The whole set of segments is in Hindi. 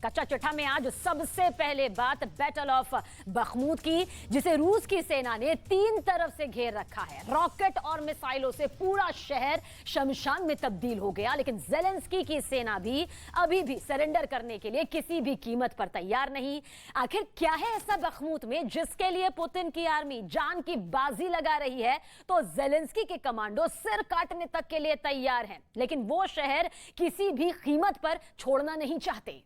कच्चा चिट्ठा में आज सबसे पहले बात बैटल ऑफ बखमूत की, जिसे रूस की सेना ने 3 तरफ से घेर रखा है। रॉकेट और मिसाइलों से पूरा शहर शमशान में तब्दील हो गया, लेकिन ज़ेलेंस्की की सेना भी अभी भी सरेंडर करने के लिए किसी भी कीमत पर तैयार नहीं। आखिर क्या है ऐसा बखमूत में जिसके लिए पुतिन की आर्मी जान की बाजी लगा रही है? तो ज़ेलेंस्की के कमांडो सिर काटने तक के लिए तैयार हैं, लेकिन वो शहर किसी भी कीमत पर छोड़ना नहीं चाहते।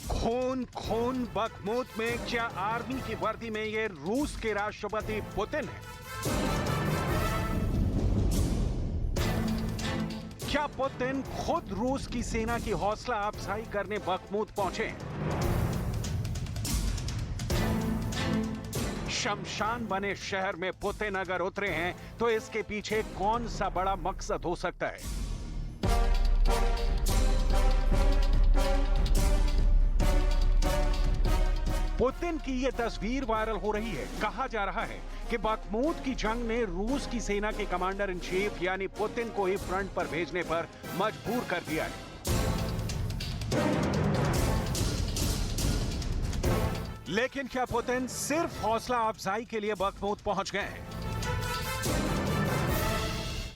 खून खून बखमूत में क्या आर्मी की वर्दी में ये रूस के राष्ट्रपति पुतिन है? क्या पुतिन खुद रूस की सेना की हौसला अफजाई करने बखमूत पहुंचे? शमशान बने शहर में पुतिन अगर उतरे हैं तो इसके पीछे कौन सा बड़ा मकसद हो सकता है? पुतिन की यह तस्वीर वायरल हो रही है। कहा जा रहा है कि बखमूत की जंग ने रूस की सेना के कमांडर इन चीफ यानी पुतिन को ही फ्रंट पर भेजने पर मजबूर कर दिया है। लेकिन क्या पुतिन सिर्फ हौसला अफजाई के लिए बखमूत पहुंच गए हैं,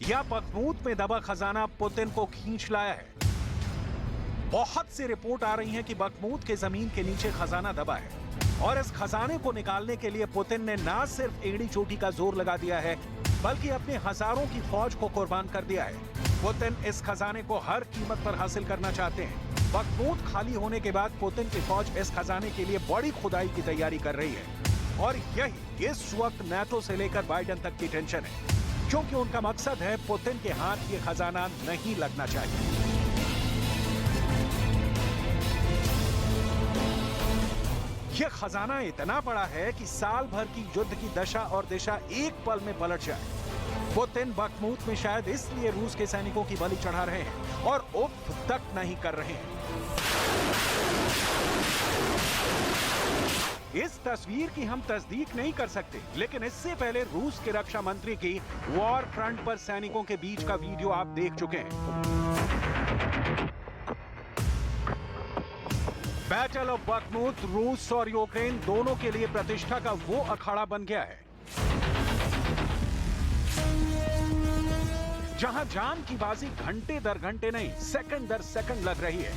या बखमूत में दबा खजाना पुतिन को खींच लाया है? बहुत सी रिपोर्ट आ रही हैं कि बखमूत के जमीन के नीचे खजाना दबा है और इस खजाने को निकालने के लिए पुतिन ने न सिर्फ एड़ी चोटी का जोर लगा दिया है, बल्कि अपने हजारों की फौज को कुर्बान कर दिया है। पुतिन इस खजाने को हर कीमत पर हासिल करना चाहते हैं। बखमूत खाली होने के बाद पुतिन की फौज इस खजाने के लिए बड़ी खुदाई की तैयारी कर रही है और यही इस वक्त नाटो से लेकर बाइडेन तक की टेंशन है, क्योंकि उनका मकसद है पुतिन के हाथ ये खजाना नहीं लगना चाहिए। यह खजाना इतना बड़ा है कि साल भर की युद्ध की दशा और दिशा एक पल में पलट जाए। पुतिन बखमूत में शायद इसलिए रूस के सैनिकों की बलि चढ़ा रहे हैं और उफ तक नहीं कर रहे हैं। इस तस्वीर की हम तस्दीक नहीं कर सकते, लेकिन इससे पहले रूस के रक्षा मंत्री की वॉर फ्रंट पर सैनिकों के बीच का वीडियो आप देख चुके हैं। बैटल ऑफ बखमूत रूस और यूक्रेन दोनों के लिए प्रतिष्ठा का वो अखाड़ा बन गया है जहां जान की बाजी घंटे दर घंटे नहीं, सेकंड दर सेकंड लग रही है।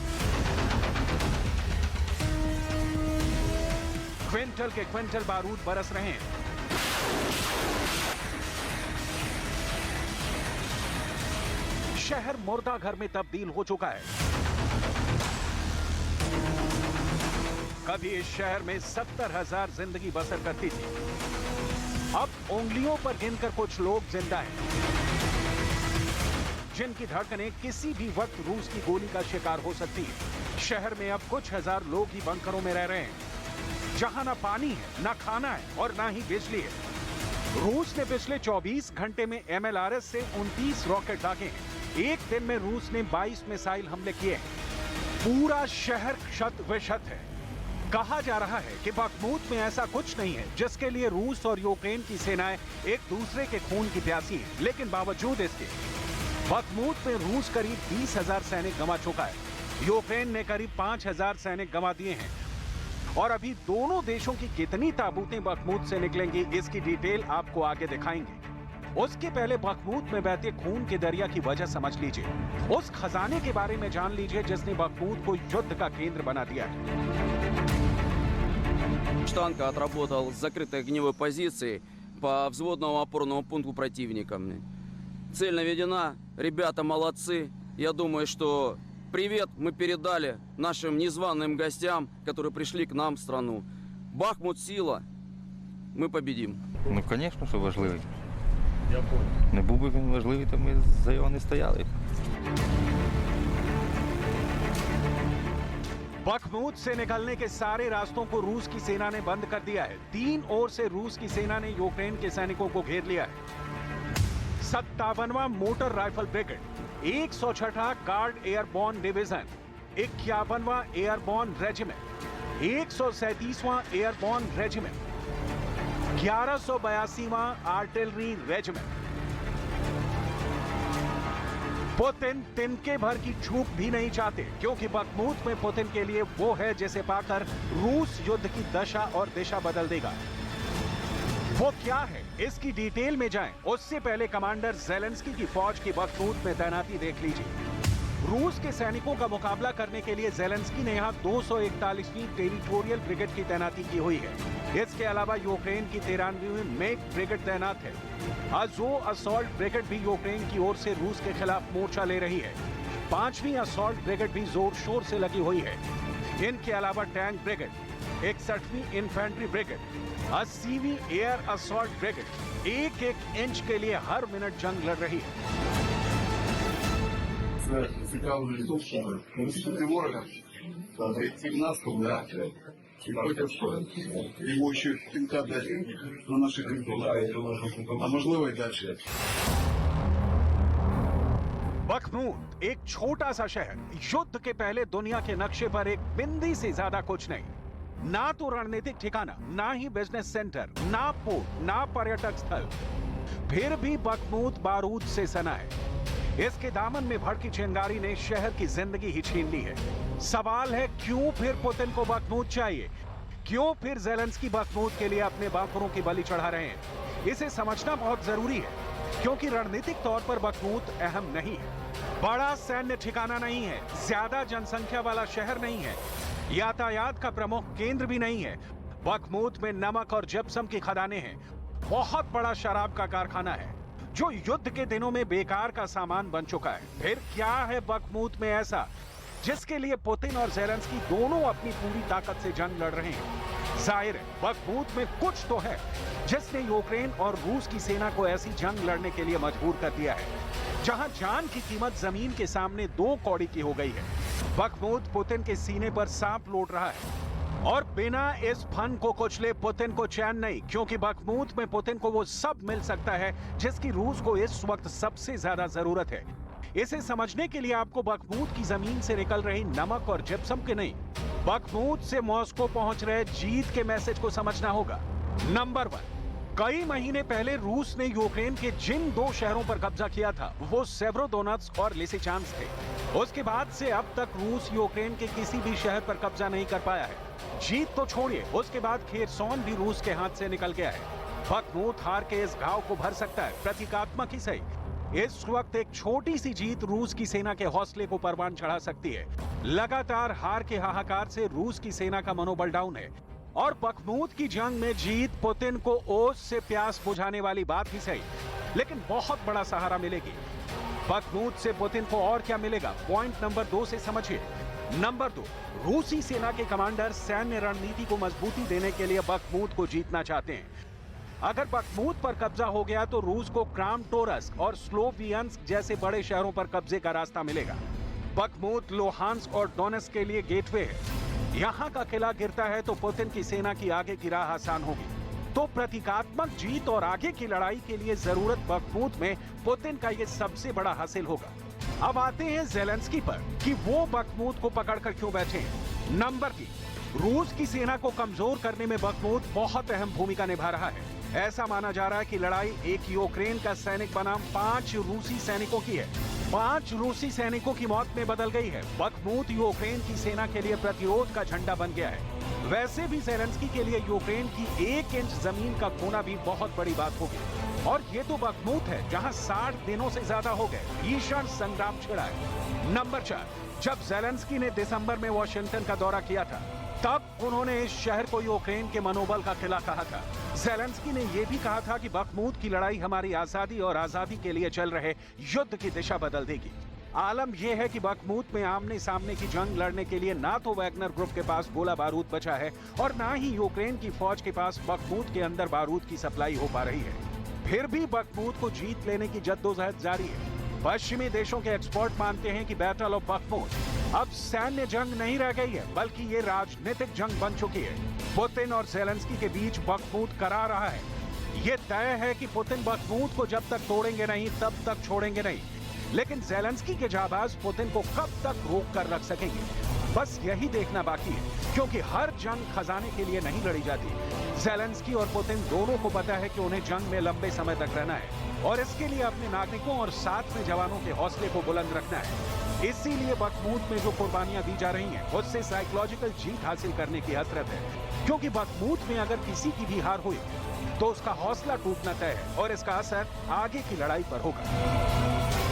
क्विंटल के क्विंटल बारूद बरस रहे हैं। शहर मुर्दा घर में तब्दील हो चुका है। कभी इस शहर में 70,000 जिंदगी बसर करती थी, अब उंगलियों पर गिनकर कुछ लोग जिंदा हैं, जिनकी धड़कनें किसी भी वक्त रूस की गोली का शिकार हो सकती है। शहर में अब कुछ हजार लोग ही बंकरों में रह रहे हैं, जहां ना पानी है, ना खाना है और ना ही बिजली है। रूस ने पिछले 24 घंटे में MLRS से 29 रॉकेट दागे हैं। एक दिन में रूस ने 22 मिसाइल हमले किए हैं। पूरा शहर क्षत विक्षत है। कहा जा रहा है कि बखमूत में ऐसा कुछ नहीं है जिसके लिए रूस और यूक्रेन की सेनाएं एक दूसरे के खून की प्यासी हैं, लेकिन बावजूद इसके बखमूत में रूस करीब 20,000 सैनिक गंवा चुका है। यूक्रेन ने करीब 5,000 सैनिक गंवा दिए हैं और अभी दोनों देशों की कितनी ताबूतें बखमूत से निकलेंगी, इसकी डिटेल आपको आगे दिखाएंगे। उसके पहले बखमूत में बहते खून के दरिया की वजह समझ लीजिए। उस खजाने के बारे में जान लीजिए जिसने बखमूत को युद्ध का केंद्र बना दिया है। Танка отработал с закрытой огневой позиции по взводному опорному пункту противника. Цель наведена, ребята молодцы. Я думаю, что привет мы передали нашим незваным гостям, которые пришли к нам в страну. Бахмут сила, ми победим. Ну, звісно, що важливий. Не був би він важливий, то ми за його не стояли. बखमूत से निकलने के सारे रास्तों को रूस की सेना ने बंद कर दिया है। 3 ओर से रूस की सेना ने यूक्रेन के सैनिकों को घेर लिया है। 57वां मोटर राइफल ब्रिगेड, 106वां गार्ड एयरबोर्न डिवीजन, 51वां एयरबॉर्न रेजिमेंट, 137वां एयरबॉर्न रेजिमेंट, 1182वां आर्टिलरी रेजिमेंट। पुतिन तिनके भर की चूक भी नहीं चाहते, क्योंकि बखमूत में पुतिन के लिए वो है जिसे पाकर रूस युद्ध की दशा और दिशा बदल देगा। वो क्या है, इसकी डिटेल में जाएं, उससे पहले कमांडर ज़ेलेंस्की की फौज की बखमूत में तैनाती देख लीजिए। रूस के सैनिकों का मुकाबला करने के लिए ज़ेलेंस्की ने यहां 241वीं टेरिटोरियल ब्रिगेड की तैनाती की हुई है। इसके अलावा यूक्रेन की 13वीं मेक ब्रिगेड तैनात है। अज़ोव असॉल्ट ब्रिगेड भी यूक्रेन की ओर से रूस के खिलाफ मोर्चा ले रही है। 5वीं असॉल्ट ब्रिगेड भी जोर शोर से लगी हुई है। इनके अलावा टैंक ब्रिगेड, 61वीं इन्फेंट्री ब्रिगेड, 80वीं एयर असॉल्ट ब्रिगेड एक-एक इंच के लिए हर मिनट जंग लड़ रही है। Его еще пинка дать на наших рынках, а можливо и дальше. बखमूत एक छोटा सा शहर, युद्ध के पहले दुनिया के नक्शे पर एक बिंदी से ज्यादा कुछ नहीं। ना तो रणनीतिक ठिकाना, ना ही बिजनेस सेंटर, ना पोर्ट, ना पर्यटक स्थल। फिर भी बखमूत बारूद से सना है। इसके दामन में भड़की चिंगारी ने शहर की जिंदगी ही छीन ली है। सवाल है, क्यों फिर पुतिन को बखमूत चाहिए? क्यों फिर ज़ेलेंस्की बखमूत के लिए अपने बंकरों की बलि चढ़ा रहे हैं? इसे समझना बहुत जरूरी है, क्योंकि रणनीतिक तौर पर बखमूत अहम नहीं है। बड़ा सैन्य ठिकाना नहीं है, ज्यादा जनसंख्या वाला शहर नहीं है, यातायात का प्रमुख केंद्र भी नहीं है। बखमूत में नमक और जिप्सम की खदानें हैं। बहुत बड़ा शराब का कारखाना है, जो युद्ध के दिनों में बेकार का सामान बन चुका है। फिर क्या है बखमूत में ऐसा जिसके लिए पुतिन और ज़ेलेंस्की दोनों अपनी पूरी ताकत से जंग लड़ रहे हैं? जाहिर है, बखमूत में कुछ तो है जिसने यूक्रेन और रूस की सेना को ऐसी जंग लड़ने के लिए मजबूर कर दिया है, जहां जान की कीमत जमीन के सामने 2 कौड़ी की हो गई है। बखमूत पुतिन के सीने पर सांप लौट रहा है, और बिना इस फन को कुचले पुतिन को चैन नहीं, क्योंकि बखमूत में पुतिन को वो सब मिल सकता है जिसकी रूस को इस वक्त सबसे ज्यादा जरूरत है। इसे समझने के लिए आपको बखमूत की जमीन से निकल रही नमक और जिप्सम के नहीं, बखमूत से मॉस्को पहुंच रहे जीत के मैसेज को समझना होगा। नंबर 1, कई महीने पहले रूस ने यूक्रेन के जिन 2 शहरों पर कब्जा किया था, वो सेवरोडोनेत्स्क और लिसिचांस्क थे। उसके बाद से अब तक रूस यूक्रेन के किसी भी शहर पर कब्जा नहीं कर पाया है। जीत तो छोड़िए, उसके बाद खेरसोन भी रूस के हाथ से निकल गया है। बखमूत हार के इस घाव को भर सकता है, प्रतीकात्मक ही सही। इस वक्त एक छोटी सी जीत रूस की सेना के हौसले को परवान चढ़ा सकती है। लगातार हार के हाहाकार से रूस की सेना का मनोबल डाउन है, और बखमूत की जंग में जीत पुतिन को ओस से प्यास बुझाने वाली बात ही सही, लेकिन बहुत बड़ा सहारा मिलेगी। बखमूत से पुतिन को और क्या मिलेगा? पॉइंट नंबर 2 से समझिए। नंबर 2, रूसी सेना के कमांडर सैन्य रणनीति को मजबूती देने के लिए बखमूत को जीतना चाहते हैं। अगर बखमूत पर कब्जा हो गया तो रूस को क्रामाटोर्स्क और स्लोवियंस्क जैसे बड़े शहरों पर कब्जे का रास्ता मिलेगा। बखमूत लुहांस्क और डोनेट्स्क के लिए गेटवे है। यहाँ का किला गिरता है तो पुतिन की सेना की आगे की राह आसान होगी। तो प्रतीकात्मक जीत और आगे की लड़ाई के लिए जरूरत बखमूत में पुतिन का ये सबसे बड़ा हासिल होगा। अब आते हैं ज़ेलेंस्की पर कि वो बखमूत को पकड़कर क्यों बैठे हैं। नंबर 3, रूस की सेना को कमजोर करने में बखमूत बहुत अहम भूमिका निभा रहा है। ऐसा माना जा रहा है कि लड़ाई एक यूक्रेन का सैनिक बनाम 5 रूसी सैनिकों की है। 5 रूसी सैनिकों की मौत में बदल गई है। बखमूत यूक्रेन की सेना के लिए प्रतिरोध का झंडा बन गया है। वैसे भी ज़ेलेंस्की के लिए यूक्रेन की 1 इंच जमीन का खोना भी बहुत बड़ी बात होगी। और ये तो बखमूत है जहां 60 दिनों से ज्यादा हो गए भीषण संग्राम छिड़ा है। नंबर 4, जब ज़ेलेंस्की ने दिसंबर में वॉशिंगटन का दौरा किया था, तब उन्होंने इस शहर को यूक्रेन के मनोबल का किला कहा था। ज़ेलेंस्की ने यह भी कहा था कि बखमूत की लड़ाई हमारी आजादी और आजादी के लिए चल रहे युद्ध की दिशा बदल देगी। आलम यह है कि बखमूत में आमने सामने की जंग लड़ने के लिए ना तो वैगनर ग्रुप के पास गोला बारूद बचा है, और ना ही यूक्रेन की फौज के पास बखमूत के अंदर बारूद की सप्लाई हो पा रही है। फिर भी बखमूत को जीत लेने की जद्दोजहद जारी है। पश्चिमी देशों के एक्सपर्ट मानते हैं कि बैटल ऑफ बखमूत अब सैन्य जंग नहीं रह गई है, बल्कि ये राजनीतिक जंग बन चुकी है। पुतिन और ज़ेलेंस्की के बीच बखमूत करा रहा है। ये तय है कि पुतिन बखमूत को जब तक तोड़ेंगे नहीं, तब तक छोड़ेंगे नहीं। लेकिन ज़ेलेंस्की के जाबाज पुतिन को कब तक रोक कर रख सकेंगे, बस यही देखना बाकी है, क्योंकि हर जंग खजाने के लिए नहीं लड़ी जाती। ज़ेलेंस्की और पुतिन दोनों को पता है कि उन्हें जंग में लंबे समय तक रहना है और इसके लिए अपने नागरिकों और साथ में जवानों के हौसले को बुलंद रखना है। इसीलिए बखमूत में जो कुर्बानियां दी जा रही हैं, उससे साइकोलॉजिकल जीत हासिल करने की हसरत है, क्योंकि बखमूत में अगर किसी की भी हार हुई तो उसका हौसला टूटना तय है और इसका असर आगे की लड़ाई पर होगा।